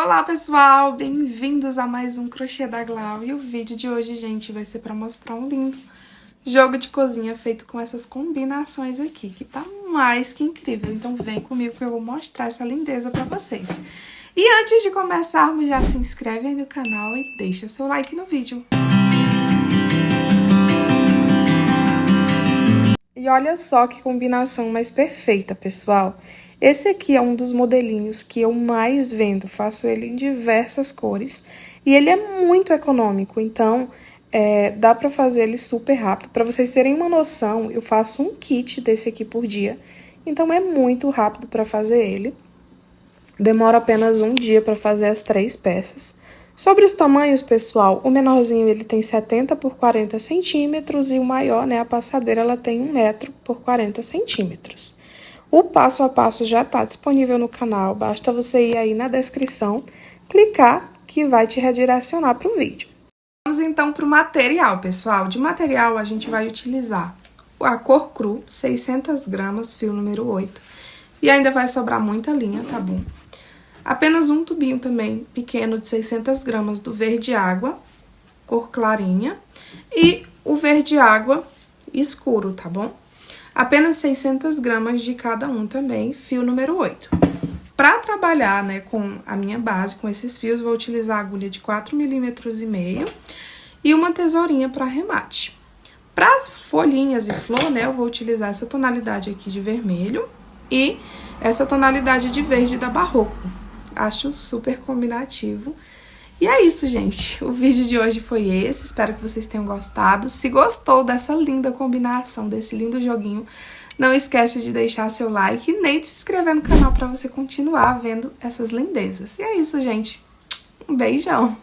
Olá pessoal, bem-vindos a mais um Crochê da Glau. E o vídeo de hoje, gente, vai ser pra mostrar um lindo jogo de cozinha feito com essas combinações aqui, que tá mais que incrível. Então vem comigo que eu vou mostrar essa lindeza pra vocês. E antes de começarmos, já se inscreve aí no canal e deixa seu like no vídeo. E olha só que combinação mais perfeita, pessoal. Esse aqui é um dos modelinhos que eu mais vendo, faço ele em diversas cores. E ele é muito econômico, então dá pra fazer ele super rápido. Pra vocês terem uma noção, eu faço um kit desse aqui por dia. Então é muito rápido pra fazer ele. Demora apenas um dia pra fazer as 3 peças. Sobre os tamanhos, pessoal, o menorzinho ele tem 70 por 40 centímetros e o maior, né, a passadeira, ela tem 1 metro por 40 centímetros. O passo a passo já está disponível no canal, basta você ir aí na descrição, clicar que vai te redirecionar para o vídeo. Vamos então para o material, pessoal. De material a gente vai utilizar a cor cru, 600 gramas, fio número 8. E ainda vai sobrar muita linha, tá bom? Apenas um tubinho também pequeno de 600 gramas do verde água, cor clarinha. E o verde água escuro, tá bom? Apenas 600 gramas de cada um também, fio número 8. Para trabalhar, né, com a minha base, com esses fios, vou utilizar a agulha de 4,5 milímetros e uma tesourinha para arremate. Para as folhinhas e flor, né, eu vou utilizar essa tonalidade aqui de vermelho e essa tonalidade de verde da Barroco. Acho super combinativo. E é isso, gente. O vídeo de hoje foi esse. Espero que vocês tenham gostado. Se gostou dessa linda combinação, desse lindo joguinho, não esquece de deixar seu like e nem de se inscrever no canal para você continuar vendo essas lindezas. E é isso, gente. Um beijão!